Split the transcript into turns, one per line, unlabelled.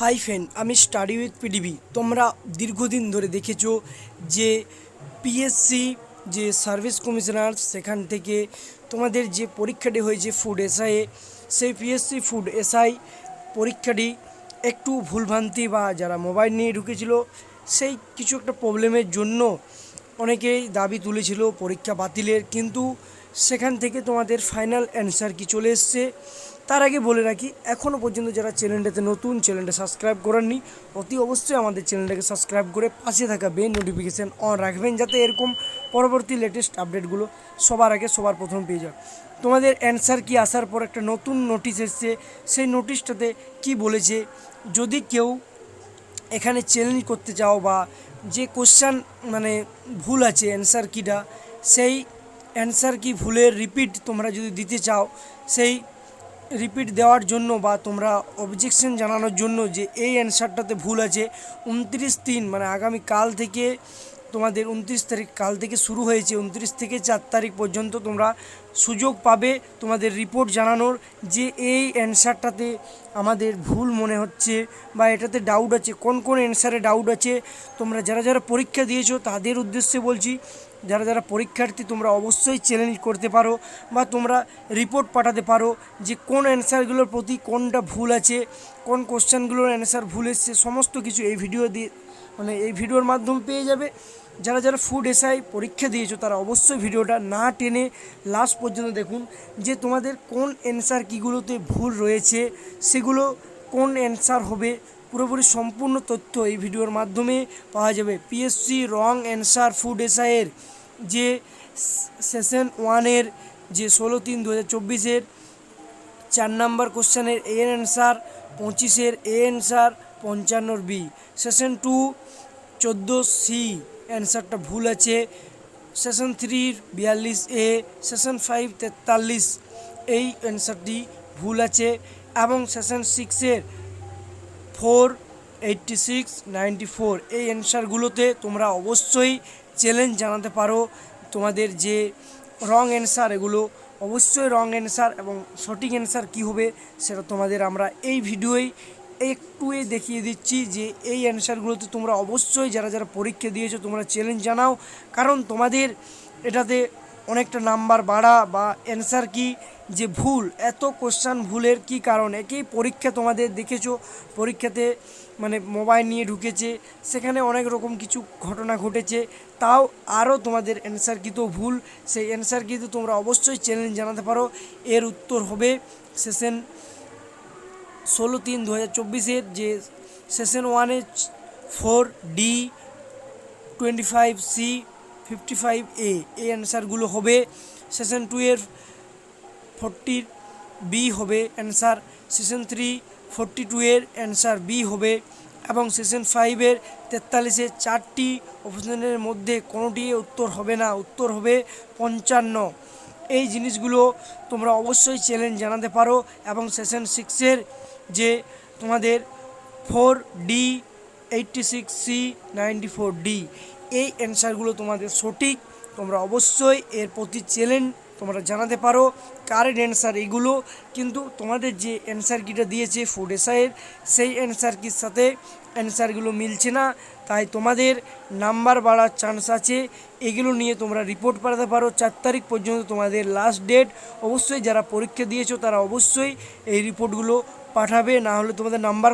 Hi friend, আমি study with PDB. তোমরা দীর্ঘদিন ধরে দেখেছো যে পিএসসি যে সার্ভিস কমিশনার সেখান থেকে তোমাদের যে পরীক্ষাটি হয়েছে ফুড এসআইয়ে, সেই পিএসসি ফুড এসআই পরীক্ষাটি একটু ভুলভ্রান্তি বা যারা মোবাইল নিয়ে ঢুকেছিল সেই কিছু একটা প্রবলেমের জন্য অনেকেই দাবি তুলেছিল পরীক্ষা বাতিলের, কিন্তু সেখান থেকে তোমাদের ফাইনাল অ্যান্সার কি চলে এসছে। তার আগে বলে রাখি, এখনও পর্যন্ত যারা চ্যানেলটাতে নতুন, চ্যানেলটা সাবস্ক্রাইব করেননি, অতি অবশ্যই আমাদের চ্যানেলটাকে সাবস্ক্রাইব করে পাশে থাকা বেল নোটিফিকেশান অন রাখবেন, যাতে এরকম পরবর্তী লেটেস্ট আপডেটগুলো সবার আগে সবার প্রথম পেয়ে যাও। তোমাদের অ্যান্সার কি আসার পর একটা নতুন নোটিশ এসছে। সেই নোটিশটাতে কি বলেছে, যদি কেউ এখানে চ্যালেঞ্জ করতে চাও বা যে কোশ্চান মানে ভুল আছে অ্যান্সার কিটা, সেই অ্যান্সার কি ভুলের রিপিট তোমরা যদি দিতে চাও, সেই রিপিট দেওয়ার জন্য বা তোমরা অবজেকশন জানানোর জন্য যে এই অ্যান্সারটাতে ভুল আছে, 29/3 মানে আগামী কাল থেকে তোমাদের 29 তারিখ কাল থেকে শুরু হয়েছে, 29 থেকে 4 তারিখ পর্যন্ত তোমরা সুযোগ পাবে তোমাদের রিপোর্ট জানানোর, যে এই অ্যান্সারটাতে আমাদের ভুল মনে হচ্ছে বা এটাতে ডাউট আছে। কোন কোন অ্যান্সারে ডাউট আছে তোমরা যারা যারা পরীক্ষা দিয়েছো তাদের উদ্দেশ্যে বলছি। যারা যারা পরীক্ষার্থী তোমরা অবশ্যই চ্যালেঞ্জ করতে পারো বা তোমরা রিপোর্ট পাঠাতে পারো যে কোন অ্যান্সারগুলোর প্রতি কোনটা ভুল আছে, কোন কোশ্চেনগুলোর অ্যান্সার ভুল এসছে, সমস্ত কিছু এই ভিডিও দিয়ে মানে এই ভিডিওর মাধ্যমে পেয়ে যাবে। যারা যারা ফুড এসআই পরীক্ষা দিয়েছো তারা অবশ্যই ভিডিওটা না টেনে লাস্ট পর্যন্ত দেখুন, যে তোমাদের কোন অ্যান্সার কীগুলোতে ভুল রয়েছে, সেগুলো কোন অ্যান্সার হবে, পুরোপুরি সম্পূর্ণ তথ্য এই ভিডিওর মাধ্যমে পাওয়া যাবে। পিএসসি রং অ্যান্সার ফুড এসআইয়ের যে সেশন 1-এর যে 16/3/2024-এর 4 নম্বর কোশ্চেনের A answer, 25-এর A answer, 55-র B, session 2 14C অ্যান্সারটা ভুল আছে, সেশন 3-র 42A, সেশন 5 43 এই অ্যান্সারটি ভুল আছে, এবং সেশন 6-এর 4 86 94 এই অ্যান্সারগুলোতে তোমরা অবশ্যই চ্যালেঞ্জ জানাতে পারো। তোমাদের যে রং অ্যান্সার এগুলো অবশ্যই রং অ্যান্সার, এবং সঠিক অ্যান্সার কী হবে সেটা তোমাদের আমরা এই ভিডিওয় একটু দেখিয়ে দিচ্ছি, যে এই অ্যান্সারগুলোতে তোমরা অবশ্যই যারা যারা পরীক্ষা দিয়েছো তোমরা চ্যালেঞ্জ জানাও, কারণ তোমাদের এটাতে অনেকটা নাম্বার বাড়া বা অ্যান্সার কি যে ভুল, এত কোশ্চান ভুলের কি কারণ, একেই পরীক্ষা তোমাদের দেখেছো পরীক্ষাতে মানে মোবাইল নিয়ে ঢুকেছে, সেখানে অনেক রকম কিছু ঘটনা ঘটেছে, তাও আরও তোমাদের অ্যান্সার কি তো ভুল, সেই অ্যান্সার কিন্তু তোমরা অবশ্যই চ্যালেঞ্জ জানাতে পারো। এর উত্তর হবে সেশন 16/3/2024-এর যে সেশন 1-এ 4D 25C 55A এই অ্যান্সারগুলো হবে। সেশন 2-এর 40 বি হবে অ্যান্সার, সেশন 3 42-এর অ্যান্সার বি হবে, এবং সেশন 5-এর 43-এ 4টি অপশনের মধ্যে কোনোটি উত্তর হবে না, উত্তর হবে 55। এই জিনিসগুলো তোমরা অবশ্যই চ্যালেঞ্জ জানাতে পারো। এবং সেশন 6-এর যে তোমাদের 4D 86C 94D এই অ্যান্সারগুলো তোমাদের সঠিক, তোমরা অবশ্যই এর প্রতি চ্যালেঞ্জ তোমরা জানাতে পারো কারেক্ট অ্যান্সার এগুলো, কিন্তু তোমাদের যে অ্যান্সার কিটা দিয়েছে ফুড এসআইয়ের সেই অ্যান্সার কির সাথে অ্যান্সারগুলো মিলছে না, তাই তোমাদের নাম্বার বাড়ার চান্স আছে। এগুলো নিয়ে তোমরা রিপোর্ট পাঠাতে পারো। 4 তারিখ পর্যন্ত তোমাদের লাস্ট ডেট। অবশ্যই যারা পরীক্ষা দিয়েছো তারা অবশ্যই এই রিপোর্টগুলো পাঠাবে, না হলে তোমাদের নাম্বার